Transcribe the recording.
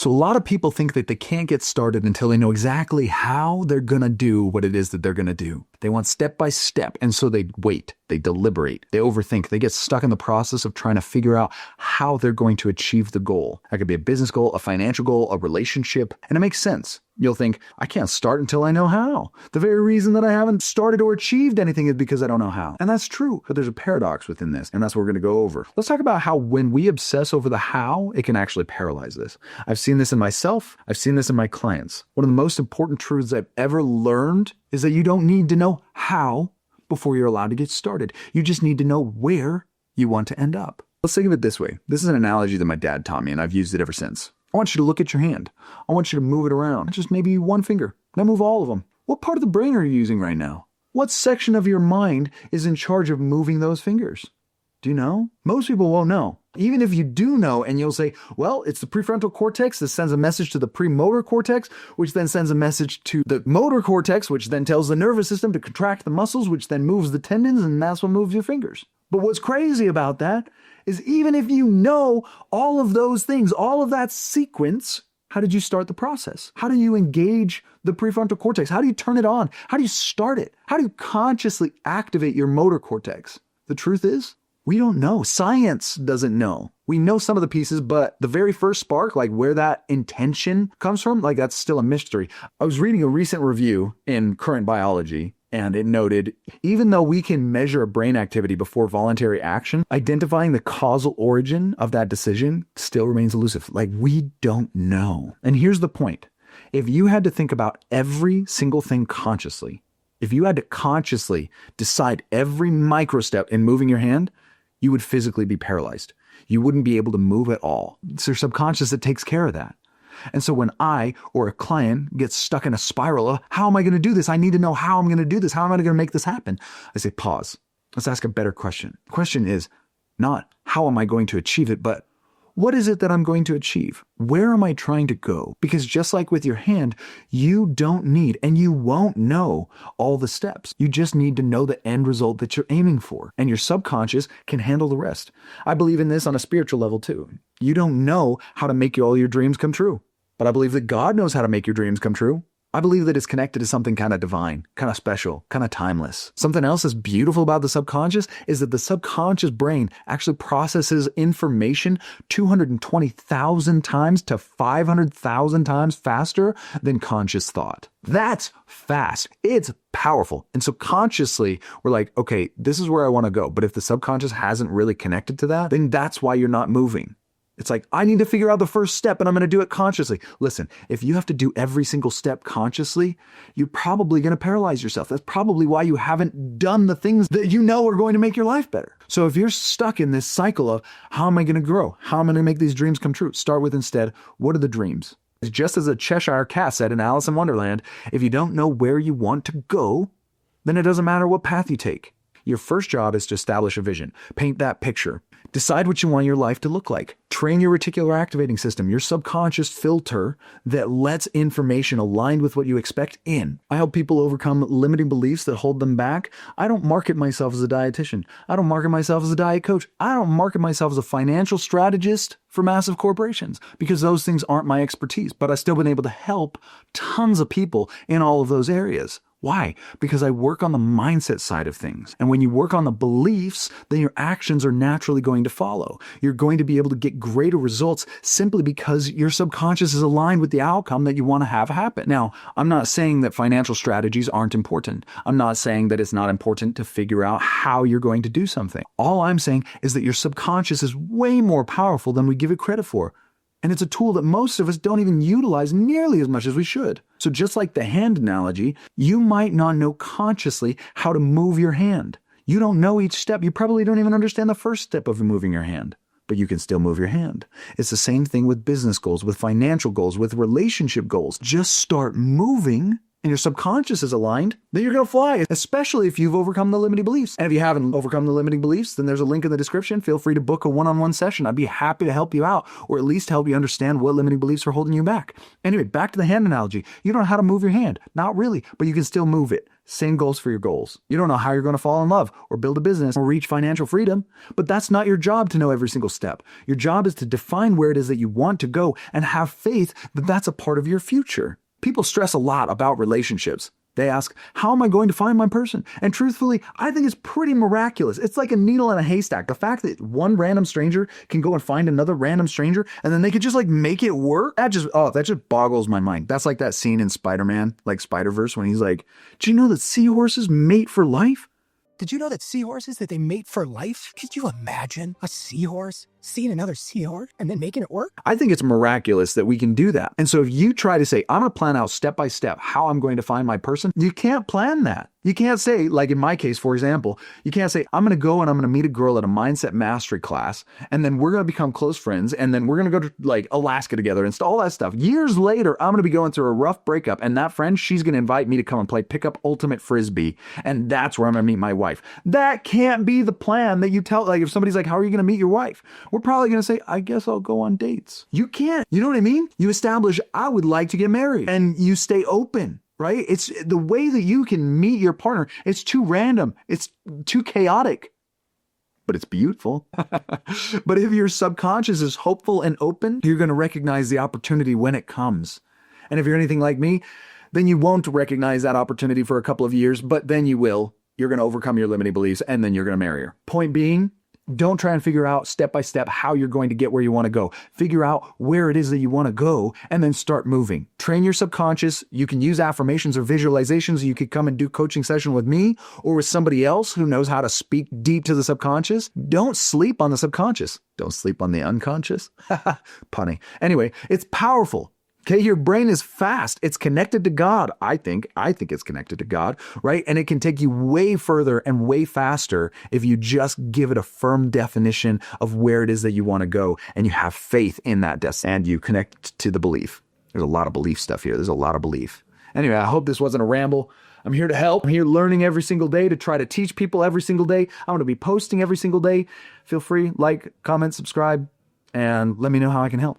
So a lot of people think that they can't get started until they know exactly how they're going to do what it is that they're going to do. They want step by step, and so they wait, they deliberate, they overthink, they get stuck in the process of trying to figure out how they're going to achieve the goal. That could be a business goal, a financial goal, a relationship, and it makes sense. You'll think, I can't start until I know how. The very reason that I haven't started or achieved anything is because I don't know how. And that's true, but there's a paradox within this, and that's what we're going to go over. Let's talk about how when we obsess over the how, it can actually paralyze this. I've seen this in myself. I've seen this in my clients. One of the most important truths I've ever learned is that you don't need to know how before you're allowed to get started. You just need to know where you want to end up. Let's think of it this way. This is an analogy that my dad taught me, and I've used it ever since. I want you to look at your hand. I want you to move it around. Just maybe one finger. Now move all of them. What part of the brain are you using right now? What section of your mind is in charge of moving those fingers? Do you know? Most people won't know. Even if you do know, and you'll say, well, it's the prefrontal cortex that sends a message to the premotor cortex, which then sends a message to the motor cortex, which then tells the nervous system to contract the muscles, which then moves the tendons, and that's what moves your fingers. But what's crazy about that is even if you know all of those things, all of that sequence, how did you start the process? How do you engage the prefrontal cortex? How do you turn it on? How do you start it? How do you consciously activate your motor cortex? The truth is, we don't know. Science doesn't know. We know some of the pieces, but the very first spark, like where that intention comes from, like that's still a mystery. I was reading a recent review in Current Biology, and it noted, even though we can measure brain activity before voluntary action, identifying the causal origin of that decision still remains elusive. Like we don't know. And here's the point. If you had to think about every single thing consciously, if you had to consciously decide every micro step in moving your hand, you would physically be paralyzed. You wouldn't be able to move at all. It's your subconscious that takes care of that. And so when I or a client gets stuck in a spiral of, how am I going to do this? I need to know how I'm going to do this. How am I going to make this happen? I say, pause. Let's ask a better question. The question is not how am I going to achieve it, but what is it that I'm going to achieve? Where am I trying to go? Because just like with your hand, you don't need and you won't know all the steps. You just need to know the end result that you're aiming for. And your subconscious can handle the rest. I believe in this on a spiritual level too. You don't know how to make all your dreams come true. But I believe that God knows how to make your dreams come true. I believe that it's connected to something kind of divine, kind of special, kind of timeless. Something else that's beautiful about the subconscious is that the subconscious brain actually processes information 220,000 times to 500,000 times faster than conscious thought. That's fast. It's powerful. And so consciously, we're like, okay, this is where I want to go. But if the subconscious hasn't really connected to that, then that's why you're not moving. It's like, I need to figure out the first step and I'm going to do it consciously. Listen, if you have to do every single step consciously, you're probably going to paralyze yourself. That's probably why you haven't done the things that you know are going to make your life better. So if you're stuck in this cycle of how am I going to grow? How am I going to make these dreams come true? Start with instead, what are the dreams? Just as a Cheshire Cat said in Alice in Wonderland, if you don't know where you want to go, then it doesn't matter what path you take. Your first job is to establish a vision. Paint that picture. Decide what you want your life to look like. Train your reticular activating system, your subconscious filter that lets information aligned with what you expect in. I help people overcome limiting beliefs that hold them back. I don't market myself as a dietitian. I don't market myself as a diet coach. I don't market myself as a financial strategist for massive corporations because those things aren't my expertise, but I've still been able to help tons of people in all of those areas. Why? Because I work on the mindset side of things. And when you work on the beliefs, then your actions are naturally going to follow. You're going to be able to get greater results simply because your subconscious is aligned with the outcome that you want to have happen. Now, I'm not saying that financial strategies aren't important. I'm not saying that it's not important to figure out how you're going to do something. All I'm saying is that your subconscious is way more powerful than we give it credit for. And it's a tool that most of us don't even utilize nearly as much as we should. So just like the hand analogy, you might not know consciously how to move your hand. You don't know each step. You probably don't even understand the first step of moving your hand, but you can still move your hand. It's the same thing with business goals, with financial goals, with relationship goals. Just start moving and your subconscious is aligned, then you're going to fly, especially if you've overcome the limiting beliefs. And if you haven't overcome the limiting beliefs, then there's a link in the description. Feel free to book a one-on-one session. I'd be happy to help you out, or at least help you understand what limiting beliefs are holding you back. Anyway, back to the hand analogy. You don't know how to move your hand. Not really, but you can still move it. Same goals for your goals. You don't know how you're going to fall in love or build a business or reach financial freedom, but that's not your job to know every single step. Your job is to define where it is that you want to go and have faith that that's a part of your future. People stress a lot about relationships. They ask, how am I going to find my person? And truthfully, I think it's pretty miraculous. It's like a needle in a haystack. The fact that one random stranger can go and find another random stranger and then they could just like make it work. That just boggles my mind. That's like that scene in Spider-Man, like Spider-Verse, when he's like, do you know that seahorses mate for life? Did you know that seahorses, that they mate for life? Could you imagine a seahorse seeing another seahorse and then making it work? I think it's miraculous that we can do that. And so if you try to say, I'm going to plan out step by step how I'm going to find my person, you can't plan that. You can't say, like in my case, for example, you can't say, I'm going to go and I'm going to meet a girl at a mindset mastery class, and then we're going to become close friends, and then we're going to go to like Alaska together and all that stuff. Years later, I'm going to be going through a rough breakup, and that friend, she's going to invite me to come and play pickup ultimate frisbee, and that's where I'm going to meet my wife. That can't be the plan that you tell, like if somebody's like, how are you going to meet your wife? We're probably going to say, I guess I'll go on dates. You can't. You know what I mean? You establish, I would like to get married, and you stay open. Right? It's the way that you can meet your partner. It's too random. It's too chaotic, but it's beautiful. But if your subconscious is hopeful and open, you're going to recognize the opportunity when it comes. And if you're anything like me, then you won't recognize that opportunity for a couple of years, but then you will. You're going to overcome your limiting beliefs, and then you're going to marry her. Point being, don't try and figure out step by step how you're going to get where you want to go. Figure out where it is that you want to go and then start moving. Train your subconscious. You can use affirmations or visualizations. You could come and do coaching session with me or with somebody else who knows how to speak deep to the subconscious. Don't sleep on the subconscious. Don't sleep on the unconscious. Punny. Anyway, it's powerful. Okay, your brain is fast. It's connected to God. I think it's connected to God, right? And it can take you way further and way faster if you just give it a firm definition of where it is that you want to go, and you have faith in that destiny, and you connect to the belief. There's a lot of belief stuff here. There's a lot of belief. Anyway, I hope this wasn't a ramble. I'm here to help. I'm here learning every single day to try to teach people every single day. I'm going to be posting every single day. Feel free, like, comment, subscribe, and let me know how I can help.